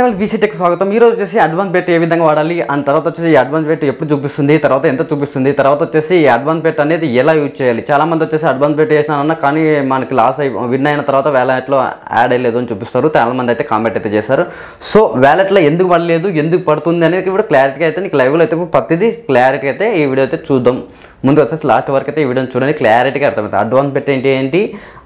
వీసీటెక్ స్వాగతం. ఈ రోజు వచ్చేసి అడ్వాన్స్ బెట్ ఏ విధంగా వాడాలి అండ్ తర్వాత వచ్చేసి ఈ అడ్వాన్స్ బెట్ ఎప్పుడు చూపిస్తుంది, తర్వాత ఎంత చూపిస్తుంది, తర్వాత వచ్చేసి ఈ అడ్వాన్స్ బెట్ అనేది ఎలా యూజ్ చేయాలి. చాలా మంది వచ్చేసి అడ్వాన్స్ బెట్ వేసినానన్నా కానీ మనకి లాస్ విన్ అయిన తర్వాత వ్యాలెట్లో యాడ్ అయ్యలేదు అని చూపిస్తారు. చాలా మంది అయితే కామెంట్ అయితే చేస్తారు. సో వ్యాలెట్లో ఎందుకు పడలేదు, ఎందుకు పడుతుంది అనేది కూడా క్లారిటీగా అయితే నీకు లైవ్లో అయితే ప్రతిదీ క్లారిటీ అయితే ఈ వీడియో అయితే చూద్దాం. ముందు వచ్చేసి లాస్ట్ వరకు అయితే ఈ వీడియోని చూడండి, క్లారిటీగా అర్థమవుతుంది. అడ్వాన్స్ బెట్ ఏంటి,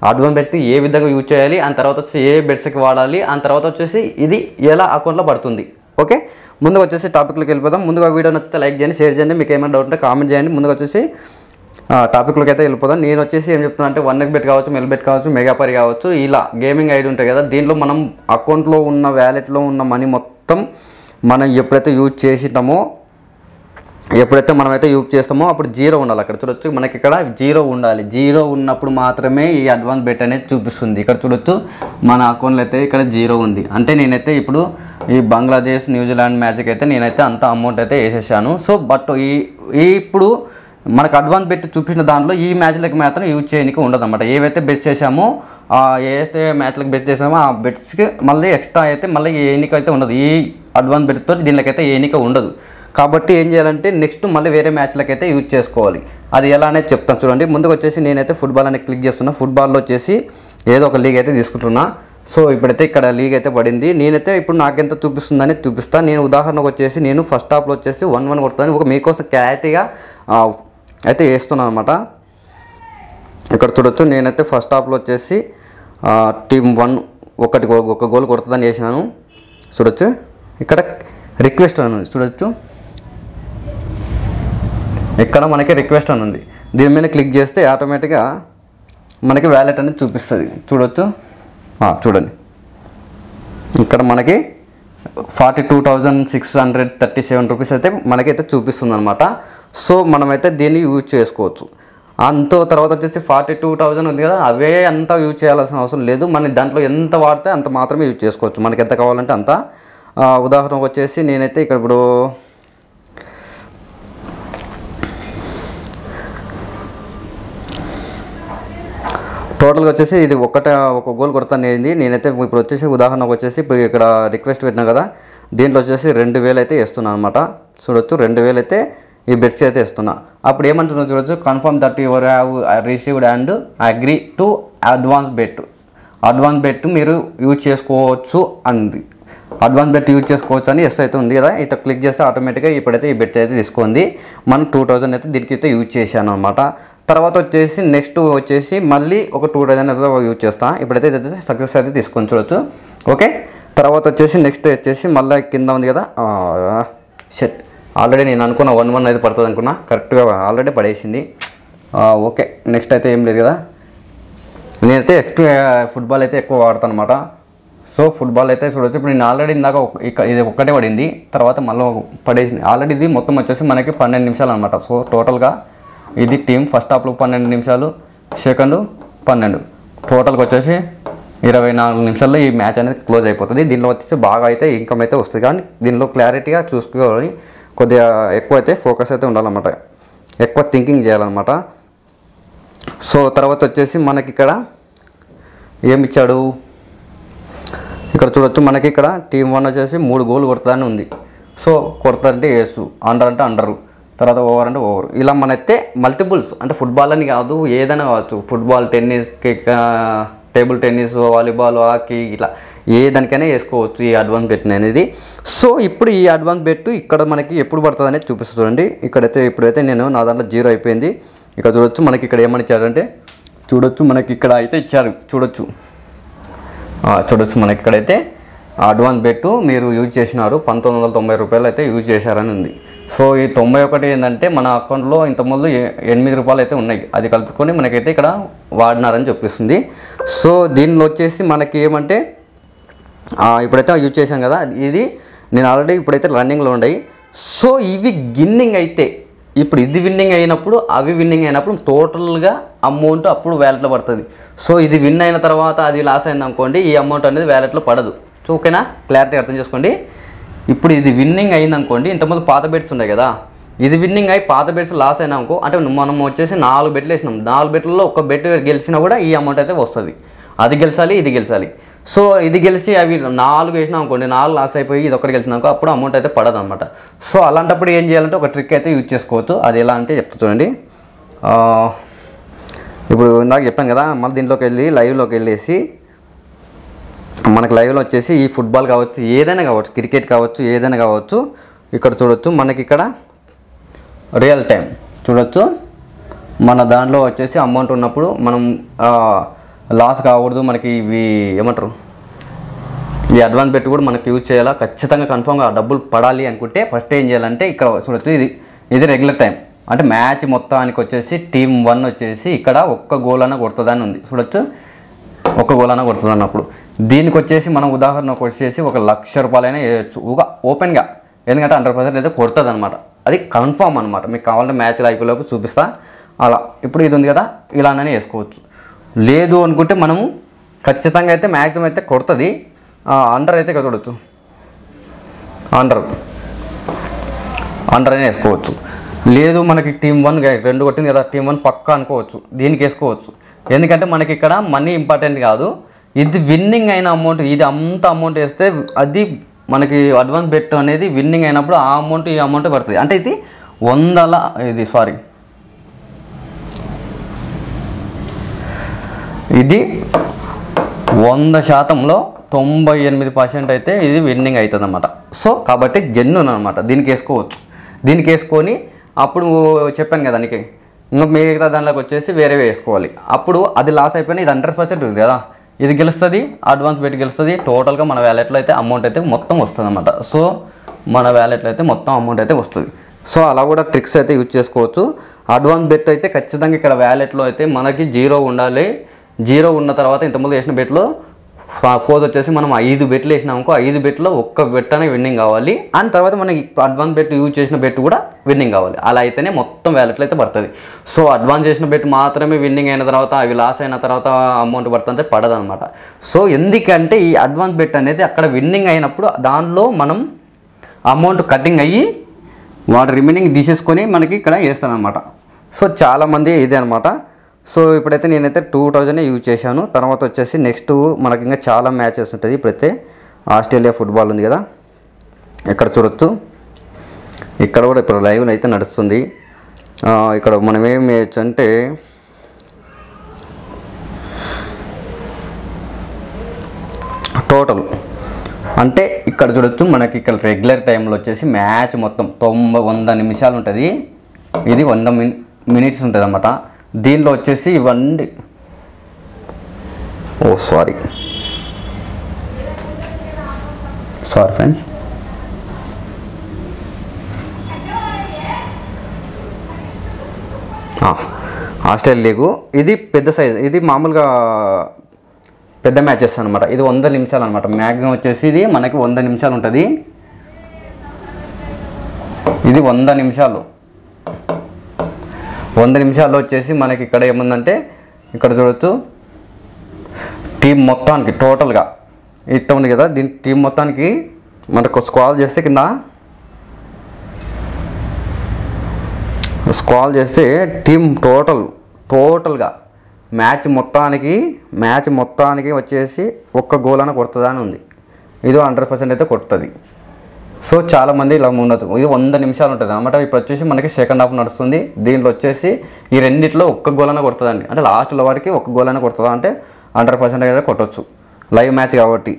అడ్వాన్స్ బెట్ని ఏ విధంగా యూజ్ చేయాలి, ఆ తర్వాత వచ్చేసి ఏ బెట్స్కి వాడాలి, ఆ తర్వాత వచ్చేసి ఇది ఎలా అకౌంట్లో పడుతుంది. ఓకే, ముందుగా వచ్చేసి టాపిక్లోకి వెళ్ళిపోదాం. ముందుగా వీడియో నచ్చితే లైక్ చేయండి, షేర్ చేయండి, మీకు ఏమైనా డౌట్ ఉంటే కామెంట్ చేయండి. ముందుగా వచ్చేసి టాపిక్లోకి అయితే వెళ్ళిపోదాం. నేను వచ్చేసి ఏం చెప్తున్నా అంటే 1x బెట్ కావచ్చు, మెల్ బెట్ కావచ్చు, మెగాపరి కావచ్చు, ఇలా గేమింగ్ ఐడి ఉంటాయి కదా, దీంట్లో మనం అకౌంట్లో ఉన్న వ్యాలెట్లో ఉన్న మనీ మొత్తం మనం ఎప్పుడైతే యూజ్ చేసినామో, ఎప్పుడైతే మనమైతే యూజ్ చేస్తామో అప్పుడు జీరో ఉండాలి. అక్కడ చూడొచ్చు మనకి ఇక్కడ జీరో ఉండాలి. జీరో ఉన్నప్పుడు మాత్రమే ఈ అడ్వాన్స్ బెట్ అనేది చూపిస్తుంది. ఇక్కడ చూడొచ్చు మన అకౌంట్లో అయితే ఇక్కడ జీరో ఉంది. అంటే నేనైతే ఇప్పుడు ఈ బంగ్లాదేశ్ న్యూజిలాండ్ మ్యాచ్కి అయితే నేనైతే అంత అమౌంట్ అయితే వేసేసాను. సో బట్ ఇప్పుడు మనకు అడ్వాన్స్ బెట్ చూపించిన దాంట్లో ఈ మ్యాచ్లకి మాత్రం యూజ్ చేయడానికి ఉండదు అనమాట. ఏవైతే బెట్ చేసామో ఏదైతే మ్యాచ్లకు బెట్ చేసామో ఆ బెట్స్కి మళ్ళీ ఎక్స్ట్రా అయితే మళ్ళీ ఎన్నిక అయితే ఉండదు. ఈ అడ్వాన్స్ బెట్తో దీనికైతే ఎన్నిక ఉండదు. కాబట్టి ఏం చేయాలంటే నెక్స్ట్ మళ్ళీ వేరే మ్యాచ్లకి అయితే యూజ్ చేసుకోవాలి. అది ఎలా అనేది చెప్తాను చూడండి. ముందుకు వచ్చేసి నేనైతే ఫుట్బాల్ అనేది క్లిక్ చేస్తున్నా. ఫుట్బాల్లో వచ్చేసి ఏదో ఒక లీగ్ అయితే తీసుకుంటున్నా. సో ఇప్పుడైతే ఇక్కడ లీగ్ అయితే పడింది. నేనైతే ఇప్పుడు నాకెంత చూపిస్తుందని చూపిస్తాను. నేను ఉదాహరణకు వచ్చేసి నేను ఫస్ట్ హాఫ్లో వచ్చేసి 1-1 కొడతాను. ఒక మీకోసం క్లారిటీగా అయితే వేస్తున్నాను అనమాట. ఇక్కడ చూడొచ్చు నేనైతే ఫస్ట్ హాఫ్లో వచ్చేసి టీమ్ 1 ఒక గోల్ కొడుతుందని వేసినాను. చూడొచ్చు ఇక్కడ రిక్వెస్ట్ అని ఉంది. చూడొచ్చు ఇక్కడ మనకి రిక్వెస్ట్ అని ఉంది. దీని మీద క్లిక్ చేస్తే ఆటోమేటిక్గా మనకి వ్యాలెట్ అనేది చూపిస్తుంది. చూడొచ్చు, చూడండి ఇక్కడ మనకి 42,637 రూపీస్ అయితే మనకైతే చూపిస్తుంది అనమాట. సో మనమైతే దీన్ని యూజ్ చేసుకోవచ్చు. అంత తర్వాత వచ్చేసి 42,000 ఉంది కదా, అవే అంతా యూజ్ చేయాల్సిన అవసరం లేదు. మన దాంట్లో ఎంత వాడితే అంత మాత్రమే యూజ్ చేసుకోవచ్చు. మనకి ఎంత కావాలంటే అంత. ఉదాహరణకు వచ్చేసి నేనైతే ఇక్కడ ఇప్పుడు టోటల్గా వచ్చేసి ఇది ఒక గోల్ కొడతాను అయింది. నేనైతే ఇప్పుడు వచ్చేసి ఉదాహరణకు వచ్చేసి ఇప్పుడు ఇక్కడ రిక్వెస్ట్ పెట్టినా కదా, దీంట్లో వచ్చేసి 2,000 అయితే ఇస్తున్నాను అనమాట. చూడొచ్చు 2,000 అయితే ఈ బెట్స్ అయితే ఇస్తున్నా. అప్పుడు ఏమంటున్నా చూడొచ్చు, confirm that your have received and agree to advance bet. Advance bet మీరు యూజ్ చేసుకోవచ్చు అంది. అడ్వాన్స్ బెట్ యూజ్ చేసుకోవచ్చు అని ఎస్ అయితే ఉంది కదా. ఇట్లా క్లిక్ చేస్తే ఆటోమేటిక్గా ఇప్పుడైతే ఈ బెట్ అయితే తీసుకుంది. మనం 2,000 అయితే దీనికి అయితే యూజ్ చేశాను అనమాట. తర్వాత వచ్చేసి నెక్స్ట్ వచ్చేసి మళ్ళీ ఒక 2,000 అయితే యూజ్ చేస్తాను. ఇప్పుడైతే ఇదైతే సక్సెస్ అయితే తీసుకొని చూడొచ్చు. ఓకే, తర్వాత వచ్చేసి నెక్స్ట్ వచ్చేసి మళ్ళీ కింద ఉంది కదా, షెట్ ఆల్రెడీ నేను అనుకున్న 1-1 అయితే పడుతుంది అనుకున్నా, కరెక్ట్గా ఆల్రెడీ పడేసింది. ఓకే, నెక్స్ట్ అయితే ఏం లేదు కదా. నేనైతే ఫుట్బాల్ అయితే ఎక్కువ వాడతాను అనమాట. సో ఫుట్బాల్ అయితే చూడవచ్చు. ఇప్పుడు నేను ఆల్రెడీ ఇందాక ఇది ఒక్కటే పడింది, తర్వాత మళ్ళీ పడేసింది. ఆల్రెడీ ఇది మొత్తం వచ్చేసి మనకి 12 నిమిషాలు అనమాట. సో టోటల్గా ఇది టీం ఫస్ట్ హాఫ్లో 12 నిమిషాలు, సెకండ్ 12, టోటల్గా వచ్చేసి 24 నిమిషాల్లో ఈ మ్యాచ్ అనేది క్లోజ్ అయిపోతుంది. దీనిలో వచ్చేసి బాగా అయితే ఇన్కమ్ అయితే వస్తుంది. కానీ దీనిలో క్లారిటీగా చూసుకోవాలి, కొద్దిగా ఎక్కువ అయితే ఫోకస్ అయితే ఉండాలన్నమాట, ఎక్కువ థింకింగ్ చేయాలన్నమాట. సో తర్వాత వచ్చేసి మనకి ఇక్కడ ఏమి ఇచ్చాడు, ఇక్కడ చూడొచ్చు మనకి ఇక్కడ టీం 1 వచ్చేసి 3 గోల్ కొడతానే ఉంది. సో కొడతారంటే వేసు, అండర్ అంటే అండరు, తర్వాత ఓవర్ అంటే ఓవర్. ఇలా మనైతే మల్టిపుల్స్ అంటే ఫుట్బాల్ అని కాదు, ఏదైనా కావచ్చు, football, tennis, table tennis, volleyball, hockey, ఇట్లా ఏ దానికైనా వేసుకోవచ్చు ఈ అడ్వాన్స్ బెట్ అనేది. సో ఇప్పుడు ఈ అడ్వాన్స్ బెట్ ఇక్కడ మనకి ఎప్పుడు పడుతుంది అనేది చూపిస్తుంది చూడండి. ఇప్పుడైతే నేను నా దాంట్లో 0 అయిపోయింది. ఇక్కడ చూడొచ్చు మనకి ఇక్కడ ఏమని ఇచ్చారంటే, చూడొచ్చు మనకి ఇక్కడ అయితే ఇచ్చారు. చూడొచ్చు మనకి ఇక్కడైతే అడ్వాన్స్ బెట్ మీరు యూజ్ చేసినారు 1,990 రూపాయలు అయితే యూజ్ చేశారని ఉంది. సో ఈ 91 ఏంటంటే మన అకౌంట్లో ఇంతకుముందు 8 రూపాయలు అయితే ఉన్నాయి, అది కలుపుకొని మనకైతే ఇక్కడ వాడినారని చూపిస్తుంది. సో దీనిలో వచ్చేసి మనకి ఏమంటే ఇప్పుడైతే యూజ్ చేశాం కదా, ఇది నేను ఆల్రెడీ ఇప్పుడైతే రన్నింగ్లో ఉన్నాయి. సో ఇవి గిన్నింగ్ అయితే ఇప్పుడు ఇది విన్నింగ్ అయినప్పుడు అవి విన్నింగ్ అయినప్పుడు టోటల్గా అమౌంట్ అప్పుడు వ్యాలెట్లో పడుతుంది. సో ఇది విన్ అయిన తర్వాత అది లాస్ అయింది అనుకోండి, ఈ అమౌంట్ అనేది వ్యాలెట్లో పడదు. సో ఓకేనా, క్లారిటీ అర్థం చేసుకోండి. ఇప్పుడు ఇది విన్నింగ్ అయింది అనుకోండి, ఇంతకుముందు పాత బెట్స్ ఉన్నాయి కదా, ఇది విన్నింగ్ అయి పాత బెట్స్ లాస్ అయినా అనుకో, అంటే మనం వచ్చేసి 4 బెట్లు వేసినాం, 4 బెట్లలో ఒక బెట్ గెలిచినా కూడా ఈ అమౌంట్ అయితే వస్తుంది. అది గెలిచాలి, ఇది గెలిచాలి. సో ఇది గెలిచి అవి 4 వేసినాం అనుకోండి, 4 లాస్ అయిపోయి ఇది ఒకటి గెలిచినాక అప్పుడు అమౌంట్ అయితే పడదు అనమాట. సో అలాంటప్పుడు ఏం చేయాలంటే ఒక ట్రిక్ అయితే యూజ్ చేసుకోవచ్చు. అది ఎలా అంటే చెప్తా చూడండి. ఇప్పుడు ఇందాక చెప్పాను కదా, మళ్ళీ దీంట్లోకి వెళ్ళి లైవ్లోకి వెళ్ళేసి మనకు లైవ్లో వచ్చేసి ఈ ఫుట్బాల్ కావచ్చు, ఏదైనా కావచ్చు, క్రికెట్ కావచ్చు, ఏదైనా కావచ్చు, ఇక్కడ చూడొచ్చు. మనకి ఇక్కడ రియల్ టైం చూడొచ్చు. మన దాంట్లో వచ్చేసి అమౌంట్ ఉన్నప్పుడు మనం లాస్ కాకూడదు, మనకి ఇవి ఏమంటారు, ఈ అడ్వాన్స్ బెట్ కూడా మనకి యూజ్ చేయాలా, ఖచ్చితంగా కన్ఫామ్గా డబ్బులు పడాలి అనుకుంటే ఫస్ట్ ఏం చేయాలంటే ఇక్కడ చూడొచ్చు. ఇది రెగ్యులర్ టైం అంటే మ్యాచ్ మొత్తానికి వచ్చేసి టీమ్ 1 వచ్చేసి ఇక్కడ ఒక్క గోల్ అన్న కొడుతుందని ఉంది చూడొచ్చు. ఒక్క గోల్ అన్న కొడుతుంది అన్నప్పుడు దీనికి వచ్చేసి మనం ఉదాహరణకు వచ్చేసి 1,00,000 రూపాయలైనా వేయచ్చు ఓపెన్గా, ఎందుకంటే 100% అయితే కొడుతుంది అనమాట. అది కన్ఫామ్ అనమాట. మీకు కావాలంటే మ్యాచ్లు అయిపోయేలోపు చూపిస్తా. అలా ఇప్పుడు ఇది ఉంది కదా, ఇలానే వేసుకోవచ్చు. లేదు అనుకుంటే మనము ఖచ్చితంగా అయితే మ్యాక్సిమం అయితే కొడుతుంది. అండర్ అయితే ఇక్కడ చూడొచ్చు, అండర్ అయినా వేసుకోవచ్చు. లేదు మనకి టీమ్ 1 2 కొట్టింది కదా, టీమ్ 1 పక్కా అనుకోవచ్చు, దీనికి వేసుకోవచ్చు. ఎందుకంటే మనకి ఇక్కడ మనీ ఇంపార్టెంట్ కాదు, ఇది విన్నింగ్ అయిన అమౌంట్. ఇది అంత అమౌంట్ వేస్తే అది మనకి అడ్వాన్స్ బెట్ అనేది విన్నింగ్ అయినప్పుడు ఆ అమౌంట్ ఈ అమౌంట్ పడుతుంది. అంటే ఇది 100%లో 98% అయితే ఇది విన్నింగ్ అవుతుంది అన్నమాట. సో కాబట్టి జెన్యూన్ అనమాట. దీనికి వేసుకోవచ్చు. దీనికి వేసుకొని అప్పుడు చెప్పాను కదా నీకు, ఇంకా మిగతా దానిలోకి వచ్చేసి వేరే వేసుకోవాలి. అప్పుడు అది లాస్ అయిపోయినా ఇది 100% ఉంది కదా, ఇది గెలుస్తుంది, అడ్వాన్స్ బెట్ గెలుస్తుంది. టోటల్గా మన వ్యాలెట్లో అయితే అమౌంట్ అయితే మొత్తం వస్తుంది అన్నమాట. సో మన వ్యాలెట్లో అయితే మొత్తం అమౌంట్ అయితే వస్తుంది. సో అలా కూడా ట్రిక్స్ అయితే యూజ్ చేసుకోవచ్చు. అడ్వాన్స్ బెట్ అయితే ఖచ్చితంగా ఇక్కడ వ్యాలెట్లో అయితే మనకి 0 ఉండాలి. 0 ఉన్న తర్వాత ఇంతకుముందు వేసిన బెట్లో సపోజ్ వచ్చేసి మనం 5 బెట్లు వేసినామనుకో, 5 బెట్లో ఒక్క బెట్ అనే విన్నింగ్ కావాలి. అండ్ తర్వాత మనకి అడ్వాన్స్ బెట్ యూజ్ చేసిన బెట్ కూడా విన్నింగ్ కావాలి. అలా అయితేనే మొత్తం వ్యాలెట్లో అయితే పడుతుంది. సో అడ్వాన్స్ చేసిన బెట్ మాత్రమే విన్నింగ్ అయిన తర్వాత అవి లాస్ అయిన తర్వాత అమౌంట్ పడుతుంటే పడదనమాట. సో ఎందుకంటే ఈ అడ్వాన్స్ బెట్ అనేది అక్కడ విన్నింగ్ అయినప్పుడు దానిలో మనం అమౌంట్ కటింగ్ అయ్యి వాటి రిమైనింగ్ తీసేసుకొని మనకి ఇక్కడ వేస్తానమాట. సో చాలామంది ఇదే అనమాట. సో ఇప్పుడైతే నేనైతే 2000 యూజ్ చేశాను. తర్వాత వచ్చేసి నెక్స్ట్ మనకి ఇంకా చాలా మ్యాచెస్ ఉంటుంది. ఇప్పుడైతే ఆస్ట్రేలియా ఫుట్బాల్ ఉంది కదా, ఇక్కడ చూడొచ్చు. ఇక్కడ కూడా ఇప్పుడు లైవ్లో అయితే నడుస్తుంది. ఇక్కడ మనం ఏం చేయొచ్చు అంటే టోటల్ అంటే ఇక్కడ చూడొచ్చు. మనకి ఇక్కడ రెగ్యులర్ టైంలో వచ్చేసి మ్యాచ్ మొత్తం 100 నిమిషాలు ఉంటుంది. ఇది 100 మినిట్స్ ఉంటుంది అన్నమాట. దీనిలో వచ్చేసి ఇవన్నీ సారీ ఫ్రెండ్స్, ఆస్ట్రేలియా లీగు ఇది పెద్ద సైజ్, ఇది మామూలుగా పెద్ద మ్యాచెస్ అనమాట. ఇది 100 నిమిషాలు అనమాట. మ్యాక్సిమం వచ్చేసి ఇది మనకి 100 నిమిషాలు ఉంటుంది. ఇది 100 నిమిషాలు. 100 నిమిషాల్లో వచ్చేసి మనకి ఇక్కడ ఏముందంటే ఇక్కడ చూడొచ్చు. టీం మొత్తానికి టోటల్గా ఇట్లా ఉంది కదా, దీని టీం మొత్తానికి మనకు స్క్రాల్ చేస్తే కింద స్క్రాల్ చేస్తే టీం టోటల్గా మ్యాచ్ మొత్తానికి వచ్చేసి ఒక్క గోల్ అని కొడుతుందా అని ఉంది. ఇది 100% అయితే కొడుతుంది. సో చాలామంది ఇలా ఉండదు. ఇది 100 నిమిషాలు ఉంటుంది అన్నమాట. ఇప్పుడు వచ్చేసి మనకి సెకండ్ హాఫ్ నడుస్తుంది. దీంట్లో వచ్చేసి ఈ రెండిట్లో ఒక్క గోల్ అయినా కొడుతుందండి. అంటే లాస్ట్లో వారికి ఒక్క గోల్ అయినా కొడుతుందా అంటే 100% అయితే కొట్టవచ్చు, లైవ్ మ్యాచ్ కాబట్టి.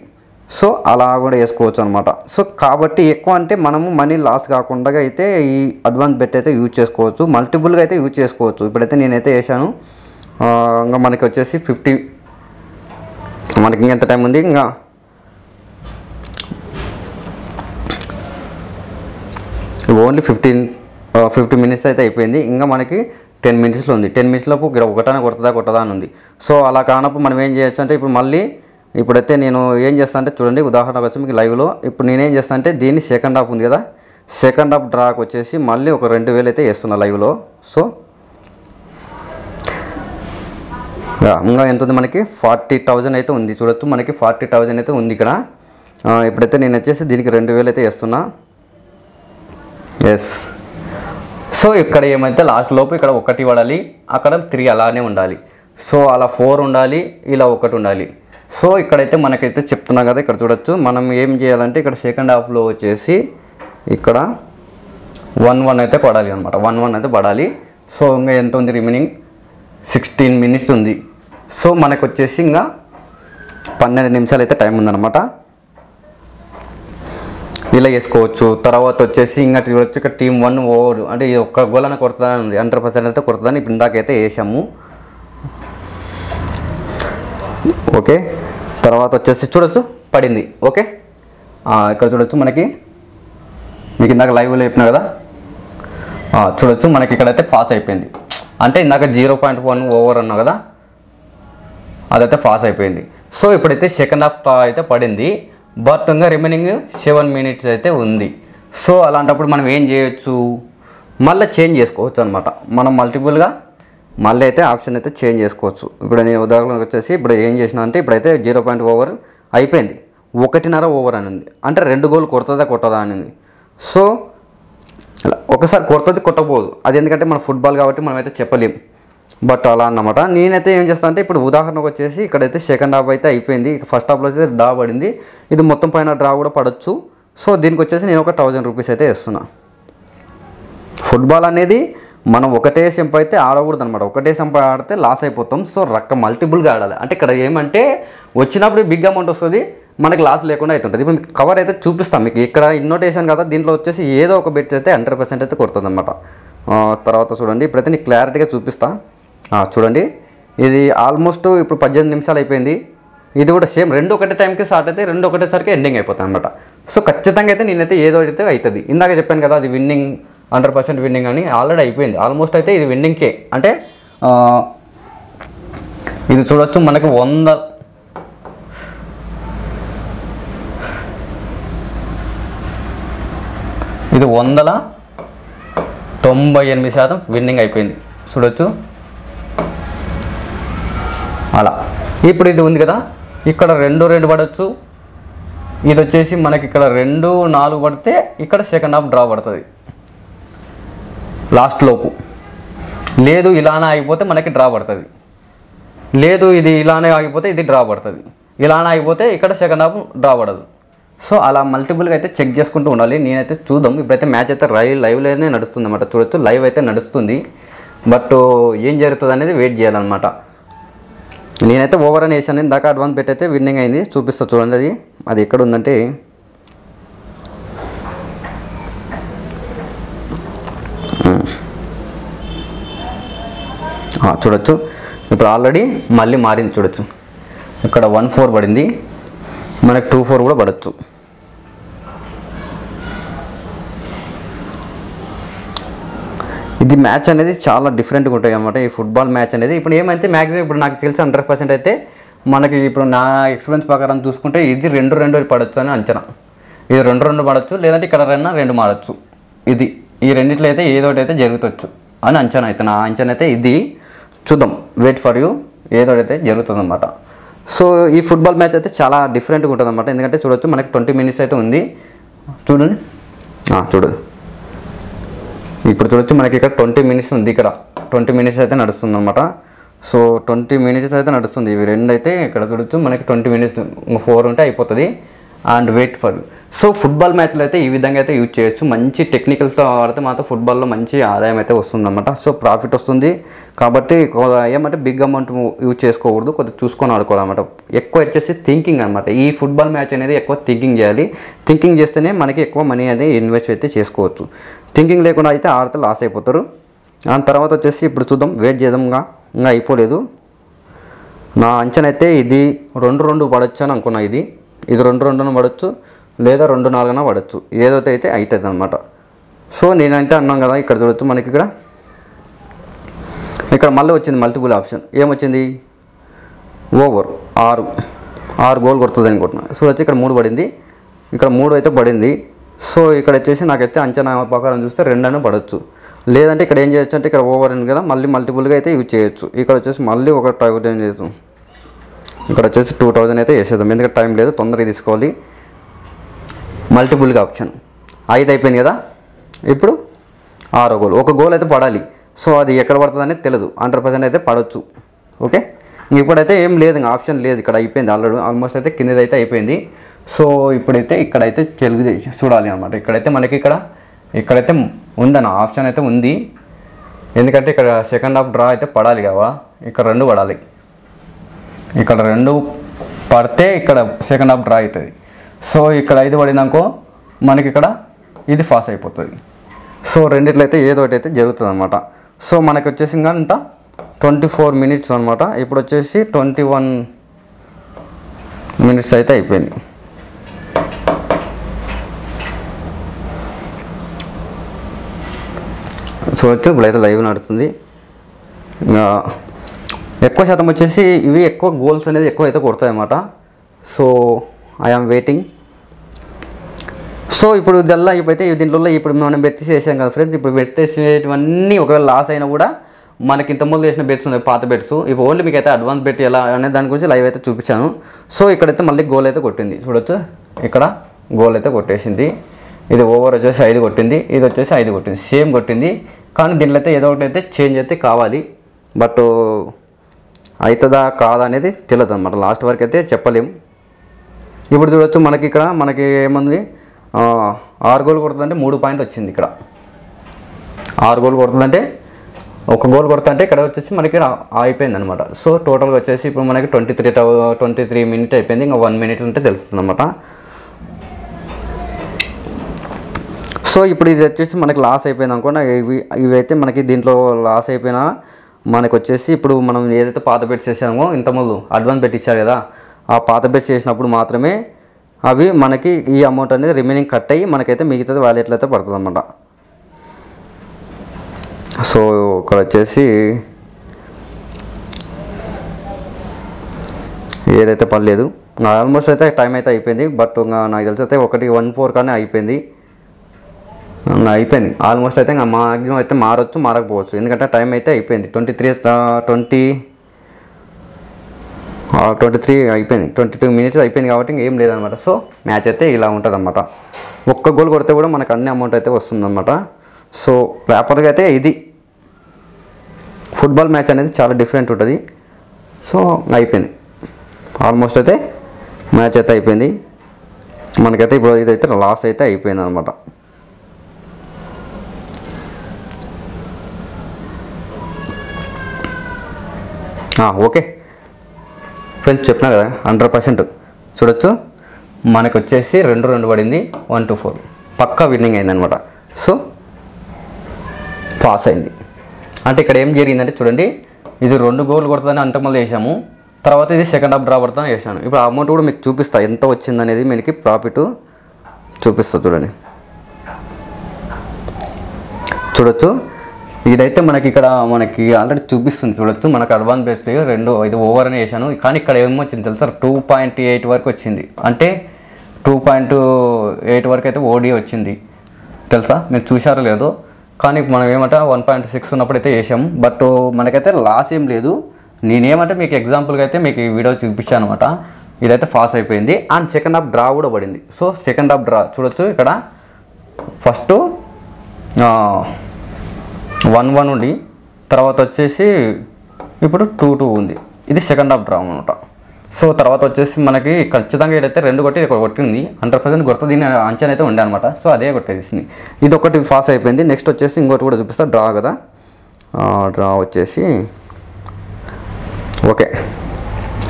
సో అలా కూడా వేసుకోవచ్చు అనమాట. సో కాబట్టి ఎక్కువ అంటే మనము మనీ లాస్ కాకుండా అయితే ఈ అడ్వాన్స్ బెట్ అయితే యూజ్ చేసుకోవచ్చు. మల్టిపుల్గా అయితే యూజ్ చేసుకోవచ్చు. ఇప్పుడైతే నేనైతే వేసాను. ఇంకా మనకి వచ్చేసి 50, మనకి ఇంకెంత టైం ఉంది, ఇంకా ఓన్లీ 50 మినిట్స్ అయితే అయిపోయింది. ఇంకా మనకి 10 మినిట్స్లో ఉంది. 10 మినిట్స్లోపు ఒకటనే కొట్టదా అని ఉంది. సో అలా కానప్పుడు మనం ఏం చేయొచ్చు అంటే ఇప్పుడైతే నేను ఏం చేస్తాను అంటే చూడండి, ఉదాహరణకు వచ్చి మీకు లైవ్లో ఇప్పుడు నేనేం చేస్తాను అంటే దీన్ని సెకండ్ హాఫ్ ఉంది కదా, సెకండ్ హాఫ్ డ్రాక్ వచ్చేసి మళ్ళీ ఒక 2000 అయితే వేస్తున్నా లైవ్లో. సో ఇంకా ఎంత ఉంది మనకి 40,000 అయితే ఉంది. చూడొచ్చు మనకి 40,000 అయితే ఉంది ఇక్కడ. ఇప్పుడైతే నేను వచ్చేసి దీనికి 2000 అయితే వేస్తున్నా. ఎస్. సో ఇక్కడ ఏమైతే లాస్ట్ లోపు ఇక్కడ 1 పడాలి, అక్కడ 3 అలానే ఉండాలి. సో అలా 4 ఉండాలి, ఇలా 1 ఉండాలి. సో ఇక్కడైతే మనకైతే చెప్తున్నా కదా, ఇక్కడ చూడొచ్చు. మనం ఏం చేయాలంటే ఇక్కడ సెకండ్ హాఫ్లో వచ్చేసి ఇక్కడ 1-1 అయితే పడాలి అనమాట. 1-1 అయితే పడాలి. సో ఇంకా ఎంత ఉంది రిమైనింగ్? 16 మినిట్స్ ఉంది. సో మనకు వచ్చేసి ఇంకా 12 నిమిషాలు అయితే టైం ఉందన్నమాట. ఇలా చేసుకోవచ్చు. తర్వాత వచ్చేసి ఇంకా చూడొచ్చు ఇక్కడ టీమ్ 1 ఓవర్ అంటే ఇది ఒక్క గోల్ అని కొడుతుందని ఉంది. 100% అయితే కొడుతుందని ఇప్పుడు ఇందాకైతే వేసాము. ఓకే, తర్వాత వచ్చేసి చూడొచ్చు పడింది. ఓకే, ఇక్కడ చూడొచ్చు మనకి, మీకు ఇందాక లైవ్లో చెప్పినా కదా, చూడొచ్చు మనకి ఇక్కడైతే పాస్ అయిపోయింది. అంటే ఇందాక 0.1 ఓవర్ అన్నా కదా, అదైతే పాస్ అయిపోయింది. సో ఇప్పుడైతే సెకండ్ హాఫ్ అయితే పడింది. బట్ ఇంకా రిమైనింగ్ 7 మినిట్స్ అయితే ఉంది. సో అలాంటప్పుడు మనం ఏం చేయొచ్చు, మళ్ళీ చేంజ్ చేసుకోవచ్చు అనమాట. మనం మల్టిపుల్గా మళ్ళీ అయితే ఆప్షన్ అయితే చేంజ్ చేసుకోవచ్చు. ఇప్పుడు నేను ఉదాహరణకు వచ్చేసి ఇప్పుడు ఏం చేసినా అంటే ఇప్పుడైతే 0.1 ఓవర్ అయిపోయింది, 1.5 ఓవర్ అని ఉంది. అంటే 2 గోల్ కొడుతుందా కొట్టదా అని ఉంది. సో ఒకసారి కొడుతుంది కొట్టబోదు, అది ఎందుకంటే మన ఫుట్బాల్ కాబట్టి మనమైతే చెప్పలేం. బట్ అలా అన్నమాట. నేనైతే ఏం చేస్తాను అంటే ఇప్పుడు ఉదాహరణకు వచ్చేసి ఇక్కడైతే సెకండ్ హాఫ్ అయితే అయిపోయింది. ఫస్ట్ హాఫ్లో అయితే డ్రా పడింది, ఇది మొత్తం పైన డ్రా కూడా పడవచ్చు. సో దీనికి వచ్చేసి నేను ఒక 1000 రూపీస్ అయితే ఇస్తున్నా. ఫుట్బాల్ అనేది మనం ఒకటే సెంప్ అయితే ఆడకూడదు అనమాట. ఒకటే సెంప్ ఆడితే లాస్ అయిపోతాం. సో మల్టిపుల్గా ఆడాలి. అంటే ఇక్కడ ఏమంటే వచ్చినప్పుడు బిగ్ అమౌంట్ వస్తుంది, మనకి లాస్ లేకుండా అవుతుంటుంది. ఇప్పుడు మీకు కవర్ అయితే చూపిస్తాం. మీకు ఇక్కడ ఇన్నోటేషన్ కదా, దీంట్లో వచ్చేసి ఏదో ఒక బెట్ అయితే 100% అయితే కొడుతుంది అనమాట. తర్వాత చూడండి, ఇప్పుడైతే నీకు క్లారిటీగా చూపిస్తా. చూడండి, ఇది ఆల్మోస్ట్ ఇప్పుడు 18 నిమిషాలు అయిపోయింది. ఇది కూడా సేమ్ 2 ఒకటే టైంకి స్టార్ట్ అయితే 2 ఒకటేసరికి ఎండింగ్ అయిపోతుంది అనమాట. సో ఖచ్చితంగా అయితే నేనైతే ఏదో అయితే అవుతుంది. ఇందాక చెప్పాను కదా, అది విన్నింగ్ 100% విన్నింగ్ అని ఆల్రెడీ అయిపోయింది. ఆల్మోస్ట్ అయితే ఇది విన్నింగ్కే. అంటే ఇది చూడొచ్చు మనకి 100 ఇది 198% విన్నింగ్ అయిపోయింది. చూడొచ్చు అలా. ఇప్పుడు ఇది ఉంది కదా, ఇక్కడ 2-2 పడవచ్చు. ఇది వచ్చేసి మనకి ఇక్కడ 2-4 పడితే ఇక్కడ సెకండ్ హాఫ్ డ్రా పడుతుంది లాస్ట్ లోపు. లేదు ఇలానే ఆగిపోతే మనకి డ్రా పడుతుంది. లేదు ఇది ఇలానే ఆగిపోతే ఇది డ్రా పడుతుంది. ఇలానే ఆగిపోతే ఇక్కడ సెకండ్ హాఫ్ డ్రా పడదు. సో అలా మల్టిపుల్గా అయితే చెక్ చేసుకుంటూ ఉండాలి. నేనైతే చూద్దాం. ఇప్పుడైతే మ్యాచ్ అయితే లైవ్లోనే నడుస్తుంది అన్నమాట. చూడొచ్చు లైవ్ అయితే నడుస్తుంది. బట్ ఏం జరుగుతుంది అనేది వెయిట్ చేయాలన్నమాట. నేనైతే ఓవర్ అని వేసాను. ఇందాక అడ్వాన్స్ బెట్ అయితే విన్నింగ్ అయింది. చూపిస్తా చూడండి, అది ఎక్కడ ఉందంటే చూడొచ్చు. ఇప్పుడు ఆల్రెడీ మళ్ళీ మారింది. చూడొచ్చు ఇక్కడ 1-4 పడింది, మనకు 2-4 కూడా పడవచ్చు. ఇది మ్యాచ్ అనేది చాలా డిఫరెంట్గా ఉంటాయి అన్నమాట. ఈ ఫుట్బాల్ మ్యాచ్ అనేది ఇప్పుడు ఏమైతే మ్యాక్సిమం ఇప్పుడు నాకు తెలిసి 100% అయితే మనకి ఇప్పుడు నా ఎక్స్పీరియన్స్ ప్రకారం చూసుకుంటే ఇది 2-2 పడవచ్చు అని అంచనా. ఇది 2-2 పడవచ్చు, లేదంటే ఇక్కడ 2 మారచ్చు. ఇది ఈ రెండిట్లో అయితే ఏదోటి అయితే జరుగుతవచ్చు అని అంచనా. అయితే నా అంచనా అయితే ఇది. చూద్దాం, వెయిట్ ఫర్ యూ, ఏదోటైతే జరుగుతుంది అన్నమాట. సో ఈ ఫుట్బాల్ మ్యాచ్ అయితే చాలా డిఫరెంట్గా ఉంటుంది అన్నమాట. ఎందుకంటే చూడొచ్చు మనకి 20 మినిట్స్ అయితే ఉంది. చూడండి, చూడండి ఇప్పుడు చూడొచ్చు మనకి ఇక్కడ 20 మినిట్స్ ఉంది. ఇక్కడ 20 మినిట్స్ అయితే నడుస్తుంది అనమాట. సో 20 మినిట్స్ అయితే నడుస్తుంది. ఇవి 2 అయితే ఇక్కడ చూడొచ్చు మనకి 20 మినిట్స్ 4 ఉంటే అయిపోతుంది. And wait for. So football మ్యాచ్లో అయితే ఈ విధంగా అయితే యూజ్ చేయొచ్చు. మంచి టెక్నికల్స్ ఆడితే మాత్రం ఫుట్బాల్లో మంచి ఆదాయం అయితే వస్తుందన్నమాట. సో ప్రాఫిట్ వస్తుంది. కాబట్టి ఏమంటే బిగ్ అమౌంట్ యూజ్ చేసుకోకూడదు, కొద్దిగా చూసుకొని ఆడుకోవాలన్నమాట. ఎక్కువ వచ్చేసి థింకింగ్ అనమాట. ఈ ఫుట్బాల్ మ్యాచ్ అనేది ఎక్కువ థింకింగ్ చేయాలి. థింకింగ్ చేస్తేనే మనకి ఎక్కువ మనీ అనేది ఇన్వెస్ట్ అయితే చేసుకోవచ్చు. థింకింగ్ లేకుండా అయితే ఆడితే లాస్ అయిపోతారు. దాని తర్వాత వచ్చేసి ఇప్పుడు చూద్దాం, వెయిట్ చేద్దాంగా, ఇంకా అయిపోలేదు. నా అంచనా అయితే ఇది 2-2 పడవచ్చు అని అనుకున్నా. ఇది 2-2 పడవచ్చు, లేదా 2-4 పడవచ్చు. ఏదైతే అయితే అవుతుంది అనమాట. సో నేనంటే అన్నాను కదా, ఇక్కడ చూడొచ్చు మనకి ఇక్కడ మళ్ళీ వచ్చింది మల్టిపుల్ ఆప్షన్. ఏమొచ్చింది? ఓవర్ 6 గోల్ కొడుతుంది అనుకుంటున్నా. చూడొచ్చు ఇక్కడ 3 పడింది, ఇక్కడ 3 అయితే పడింది. సో ఇక్కడ వచ్చేసి నాకైతే అంచనా ప్రకారం చూస్తే 2 పడవచ్చు. లేదంటే ఇక్కడ ఏం చేయొచ్చు అంటే ఇక్కడ ఓవర్ ఉంది కదా, మళ్ళీ మల్టిపుల్గా అయితే యూజ్ చేయొచ్చు. ఇక్కడ వచ్చేసి మళ్ళీ ఒక 1000 చేస్తాం. ఇక్కడ వచ్చేసి 2000 అయితే వేసేద్దాం. ఎందుకంటే టైం లేదు, తొందరగా తీసుకోవాలి. మల్టిపుల్గా ఆప్షన్ 5 అయిపోయింది కదా. ఇప్పుడు 6 గోల్, 1 గోల్ అయితే పడాలి. సో అది ఎక్కడ పడుతుంది అనేది తెలియదు. 100% అయితే పడవచ్చు. ఓకే, ఇప్పుడైతే ఏం లేదు, ఇంకా ఆప్షన్ లేదు, ఇక్కడ అయిపోయింది ఆల్రెడీ, ఆల్మోస్ట్ అయితే కిందది అయితే అయిపోయింది. సో ఇప్పుడైతే ఇక్కడైతే తెలుగు చూడాలి అనమాట. ఇక్కడైతే మనకి ఇక్కడైతే ఉందన్న ఆప్షన్ అయితే ఉంది, ఎందుకంటే ఇక్కడ సెకండ్ హాఫ్ డ్రా అయితే పడాలి కదా, ఇక్కడ 2 పడాలి. ఇక్కడ 2 పడితే ఇక్కడ సెకండ్ హాఫ్ డ్రా అవుతుంది. సో ఇక్కడ 5 పడిందనుకో మనకి ఇక్కడ ఇది పాస్ అయిపోతుంది. సో రెండిట్లో అయితే ఏదో ఒకటి అయితే జరుగుతుంది అనమాట. సో మనకి వచ్చేసి ఇంకా ఇంత 24 మినిట్స్ అనమాట. ఇప్పుడు వచ్చేసి 21 మినిట్స్ అయితే అయిపోయింది. చూడొచ్చు ఇప్పుడైతే లైవ్ నడుస్తుంది. ఎక్కువ శాతం వచ్చేసి ఇవి ఎక్కువ గోల్స్ అనేది ఎక్కువ అయితే కొడతాయి అన్నమాట. So I am waiting. సో ఇప్పుడు ఇదల్లా ఇప్పుడైతే దీంట్లో ఇప్పుడు మనం బెట్ చేసాం కదా ఫ్రెండ్స్, ఇప్పుడు బెట్ చేసేటివన్నీ ఒకవేళ లాస్ అయినా కూడా మనకి ఇంతకుముందు చేసిన బెట్స్ ఉన్నాయి, పాత బెట్స్. ఇప్పుడు ఓన్లీ మీకు అయితే అడ్వాన్స్ బెట్ ఎలా అనే దాని గురించి లైవ్ అయితే చూపించాను. సో ఇక్కడైతే మళ్ళీ గోల్ అయితే కొట్టింది, చూడొచ్చు ఇక్కడ గోల్ అయితే కొట్టేసింది. ఇది ఓవర్ వచ్చేసి 5 కొట్టింది, ఇది వచ్చేసి 5 కొట్టింది, సేమ్ కొట్టింది. కానీ దీంట్లో అయితే ఏదో ఒకటి అయితే చేంజ్ అయితే కావాలి, బట్ అవుతుందా కాదా అనేది తెలియదు అనమాట. లాస్ట్ వరకు అయితే చెప్పలేం. ఇప్పుడు చూడొచ్చు మనకి ఏముంది, 6 గోల్ కొడుతుందంటే 3 పాయింట్ వచ్చింది. ఇక్కడ 6 గోల్ కొడుతుందంటే 1 గోల్ కొడుతుంటే ఇక్కడ వచ్చేసి మనకి అయిపోయింది అనమాట. సో టోటల్గా వచ్చేసి ఇప్పుడు మనకి 23 మినిట్ అయిపోయింది, ఇంకా 1 మినిట్ ఉంటే తెలుస్తుంది అనమాట. సో ఇప్పుడు ఇది వచ్చేసి మనకి లాస్ అయిపోయింది అనుకోండి, ఇవైతే మనకి దీంట్లో లాస్ అయిపోయినా మనకు వచ్చేసి ఇప్పుడు మనం ఏదైతే పాత బెట్స్ చేసామో ఇంతకుముందు అడ్వాన్స్ బెట్ ఇచ్చారు కదా, ఆ పాత బెట్స్ చేసినప్పుడు మాత్రమే అవి మనకి ఈ అమౌంట్ అనేది రిమైనింగ్ కట్ అయ్యి మనకైతే మిగతాది వాలెట్లో అయితే పడుతుంది అన్నమాట. సో ఇక్కడ వచ్చేసి ఏదైతే పర్లేదు, ఆల్మోస్ట్ అయితే టైం అయితే అయిపోయింది. బట్ నాకు తెలిసి అయితే 1:14 కానీ అయిపోయింది ఆల్మోస్ట్ అయితే. ఇంకా మ్యాక్సిమం అయితే మారొచ్చు మారకపోవచ్చు, ఎందుకంటే టైం అయితే అయిపోయింది. 23 అయిపోయింది, 22 మినిట్స్ అయిపోయింది కాబట్టి ఇంకేం లేదనమాట. సో మ్యాచ్ అయితే ఇలా ఉంటుంది అనమాట. 1 గోల్ కొడితే కూడా మనకు అన్ని అమౌంట్ అయితే వస్తుందన్నమాట. సో ప్రాపర్గా అయితే ఇది ఫుట్బాల్ మ్యాచ్ అనేది చాలా డిఫరెంట్ ఉంటుంది. సో అయిపోయింది, ఆల్మోస్ట్ అయితే మ్యాచ్ అయితే అయిపోయింది మనకైతే. ఇప్పుడు ఇదైతే లాస్ అయితే అయిపోయింది అనమాట. ఓకే ఫ్రెండ్స్, చెప్పినా కదా 100% చూడొచ్చు. మనకు వచ్చేసి 2-2 పడింది, 1-4 పక్కా విన్నింగ్ అయిందనమాట. సో పాస్ అయింది. అంటే ఇక్కడ ఏం జరిగిందంటే చూడండి, ఇది 2 గోల్ కొడుతుందని అంతకుముందు వేసాము, తర్వాత ఇది సెకండ్ హాఫ్ డ్రా పడుతుందని వేసాను. ఇప్పుడు ఆ అమౌంట్ కూడా మీకు చూపిస్తా, ఎంత వచ్చిందనేది మనకి ప్రాఫిట్ చూపిస్తా చూడండి. చూడొచ్చు ఇదైతే మనకి ఇక్కడ మనకి ఆల్రెడీ చూపిస్తుంది. చూడొచ్చు మనకు అడ్వాన్స్ బెస్ట్ 2 ఇది ఓవర్ అని వేసాను, కానీ ఇక్కడ ఏమొచ్చింది తెలుసా, 2.8 వరకు వచ్చింది. అంటే 2.8 వరకు అయితే ఓడి వచ్చింది తెలుసా, మీరు చూసారో లేదో. కానీ మనం ఏమంటే 1.6 ఉన్నప్పుడు అయితే వేసాము, బట్ మనకైతే లాస్ ఏం లేదు. నేనేమంటే మీకు ఎగ్జాంపుల్గా అయితే మీకు ఈ వీడియో చూపించాను అనమాట. ఇదైతే పాస్ అయిపోయింది అండ్ సెకండ్ హాఫ్ డ్రా కూడా పడింది. సో సెకండ్ హాఫ్ డ్రా చూడొచ్చు, ఇక్కడ ఫస్ట్ 1-1 ఉండి తర్వాత వచ్చేసి ఇప్పుడు 2-2 ఉంది. ఇది సెకండ్ హాఫ్ డ్రా అనమాట. సో తర్వాత వచ్చేసి మనకి ఖచ్చితంగా ఏదైతే 2 కొట్టి ఇక్కడ కొట్టింది, 100% కొడుతుంది దీని అంచనా అయితే ఉండే అనమాట. సో అదే కొట్టేసింది, ఇది ఒకటి పాస్ అయిపోయింది. నెక్స్ట్ వచ్చేసి ఇంకోటి కూడా చూపిస్తా, డ్రా కదా. డ్రా వచ్చేసి ఓకే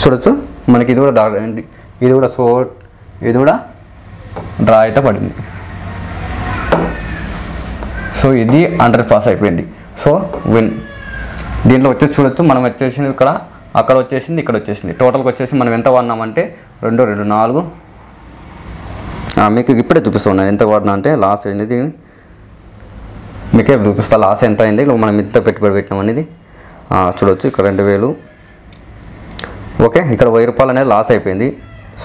చూడొచ్చు మనకి ఇది కూడా డ్రా, ఇది కూడా ఇది కూడా డ్రా అయితే పడింది. సో ఇది 100 పాస్ అయిపోయింది. So win. దీంట్లో వచ్చేసి చూడొచ్చు మనం వచ్చేసింది ఇక్కడ, అక్కడ వచ్చేసింది, ఇక్కడ వచ్చేసింది. టోటల్కి వచ్చేసి మనం ఎంత వాడినామంటే 2 4 మీకు ఇప్పుడే చూపిస్తున్నాను ఎంత వాడినా అంటే లాస్ అయింది. దీన్ని మీకే చూపిస్తా లాస్ ఎంత అయింది, మనం ఇంత పెట్టుబడి పెట్టినాం అనేది. చూడొచ్చు ఇక్కడ 2000. ఓకే ఇక్కడ 1000 రూపాయలు అనేది లాస్ అయిపోయింది,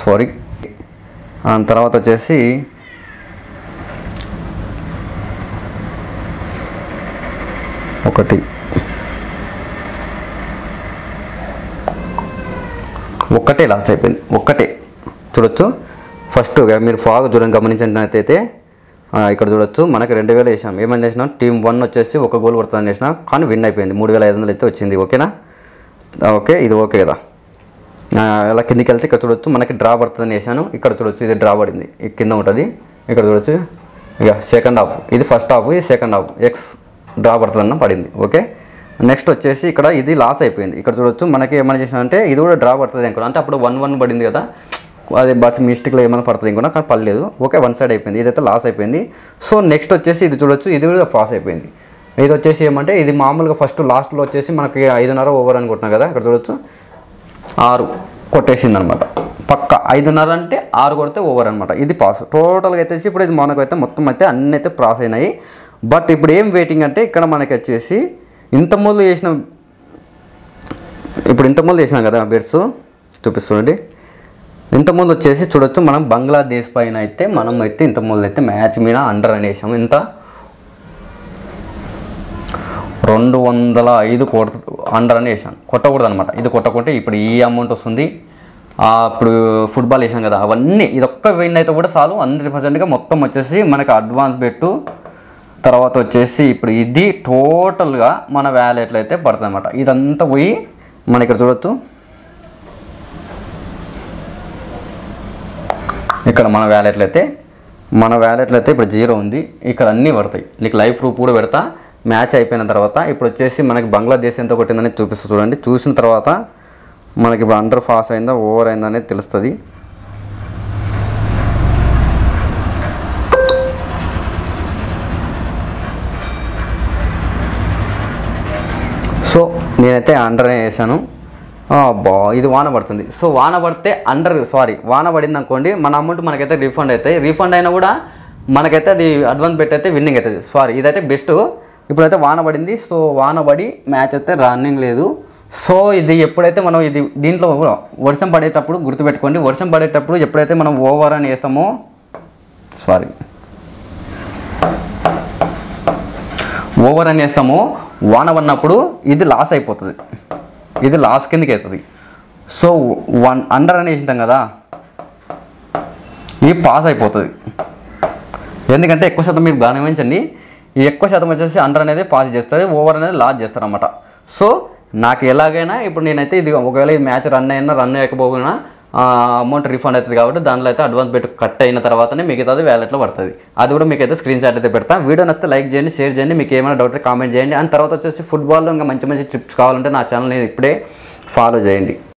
సారీ. తర్వాత వచ్చేసి ఒక్కటే లాస్ అయిపోయింది, ఒక్కటే. చూడొచ్చు ఫస్ట్ మీరు ఫాగ్ చూడండి, గమనించినట్టయితే ఇక్కడ చూడొచ్చు మనకి 2000 వేసాం. ఏమని వేసినాం, టీమ్ 1 వచ్చేసి 1 గోల్ కొడుతుందని వేసినా, కానీ విన్ అయిపోయింది, 3500 అయితే వచ్చింది. ఓకేనా, ఓకే ఇది ఓకే కదా. ఇలా కిందికి వెళ్తే ఇక్కడ చూడొచ్చు మనకి డ్రా పడుతుందని వేసాను. ఇక్కడ చూడొచ్చు ఇది డ్రా పడింది, కింద ఉంటుంది. ఇక్కడ చూడొచ్చు ఇక సెకండ్ హాఫ్, ఇది ఫస్ట్ హాఫ్, ఇది సెకండ్ హాఫ్, ఎక్స్ డ్రా పడుతుందన్న పడింది. ఓకే, నెక్స్ట్ వచ్చేసి ఇక్కడ ఇది లాస్ అయిపోయింది. ఇక్కడ చూడొచ్చు మనకి ఏమైనా చేసామంటే ఇది కూడా డ్రా పడుతుంది అనుకున్నా, అంటే అప్పుడు 1-1 పడింది కదా, అది బట్ మిస్టేక్లో ఏమైనా పడుతుంది అనుకున్నా, కానీ పడలేదు. ఓకే, వన్ సైడ్ అయిపోయింది, ఇదైతే లాస్ అయిపోయింది. సో నెక్స్ట్ వచ్చేసి ఇది చూడొచ్చు, ఇది కూడా పాస్ అయిపోయింది. ఇది వచ్చేసి ఏమంటే ఇది మామూలుగా ఫస్ట్ లాస్ట్లో వచ్చేసి మనకి 5.5 ఓవర్ అనుకుంటున్నాం కదా, ఇక్కడ చూడొచ్చు 6 కొట్టేసింది అనమాట. పక్క 5.5 అంటే 6 కొడితే ఓవర్ అనమాట. ఇది పాస్. టోటల్గా అయితే ఇప్పుడు ఇది మనకైతే మొత్తం అయితే అన్నీ అయితే పాస్ అయినాయి. బట్ ఇప్పుడు ఏం వెయిటింగ్ అంటే ఇక్కడ మనకి వచ్చేసి ఇంతకుముందు చేసినాం కదా బెట్స్ చూపిస్తుండండి. ఇంతకుముందు వచ్చేసి చూడొచ్చు మనం బంగ్లాదేశ్ పైన అయితే మనం అయితే ఇంతకుముందు అయితే మ్యాచ్ మీద అండర్ అని వేసాము. ఇంత 205 అండర్ అని వేసాను. కొట్టకూడదు అనమాట, ఇది కొట్టకుంటే ఇప్పుడు ఈ అమౌంట్ వస్తుంది. ఇప్పుడు ఫుట్బాల్ వేసాం కదా అవన్నీ, ఇది ఒక్క విన్ అయితే కూడా చాలు 100%గా మొత్తం వచ్చేసి మనకి అడ్వాన్స్ బెట్టు. తర్వాత వచ్చేసి ఇప్పుడు ఇది టోటల్గా మన వ్యాలెట్లో అయితే పడుతుంది అనమాట. ఇదంతా పోయి మన ఇక్కడ చూడొచ్చు, ఇక్కడ మన వ్యాలెట్లో అయితే ఇప్పుడు 0 ఉంది. ఇక్కడ అన్నీ పడతాయి. నీకు లైవ్ ప్రూఫ్ కూడా పెడతా మ్యాచ్ అయిపోయిన తర్వాత. ఇప్పుడు వచ్చేసి మనకి బంగ్లాదేశ్ ఎంత కొట్టిందని చూపిస్తుంది చూడండి. చూసిన తర్వాత మనకి ఇప్పుడు అండర్ పాస్ అయిందా ఓవర్ అయిందా అనేది తెలుస్తుంది. సో నేనైతే అండర్ వేసాను. ఇది వాన పడుతుంది. సో వాన పడితే వాన పడింది అనుకోండి, మన అమౌంట్ మనకైతే రీఫండ్ అవుతాయి. రీఫండ్ అయినా కూడా మనకైతే అది అడ్వాన్స్ బెట్ అయితే విన్నింగ్ అవుతుంది. ఇదైతే బెస్ట్. ఇప్పుడైతే వాన పడింది. సో వాన పడి మ్యాచ్ అయితే రన్నింగ్ లేదు. సో ఇది ఎప్పుడైతే మనం దీంట్లో వర్షం పడేటప్పుడు గుర్తుపెట్టుకోండి, వర్షం పడేటప్పుడు ఎప్పుడైతే మనం ఓవర్ అని వేస్తామో వాన పడినప్పుడు ఇది లాస్ అయిపోతుంది, ఇది లాస్ కిందకి అవుతుంది. సో అండర్ అని వేసింటాం కదా, ఇది పాస్ అయిపోతుంది. ఎందుకంటే ఎక్కువ శాతం మీరు గమనించండి, ఈ ఎక్కువ శాతం వచ్చేసి అండర్ అనేది పాస్ చేస్తారు, ఓవర్ అనేది లాస్ చేస్తారు అన్నమాట. సో నాకు ఎలాగైనా ఇప్పుడు నేనైతే ఇది ఒకవేళ ఈ మ్యాచ్ రన్ అయ్యకపోయినా అమౌంట్ రీఫండ్ అవుతుంది. కాబట్టి దాంట్లో అయితే అడ్వాన్స్ బెట్ కట్ అయిన తర్వాతనే మిగతాది వ్యాలెట్లో పడుతుంది. అది కూడా మీకు అయితే స్క్రీన్ షాట్ అయితే పెడతా. వీడియో నచ్చితే లైక్ చేయండి, షేర్ చేయండి. మీకు ఏమైనా డౌట్ కామెంట్ చేయండి. అండ్ తర్వాత వచ్చేసి ఫుట్బాల్లో ఇంకా మంచి టిప్స్ కావాలంటే నా ఛానల్ని ఇప్పుడే ఫాలో చేయండి.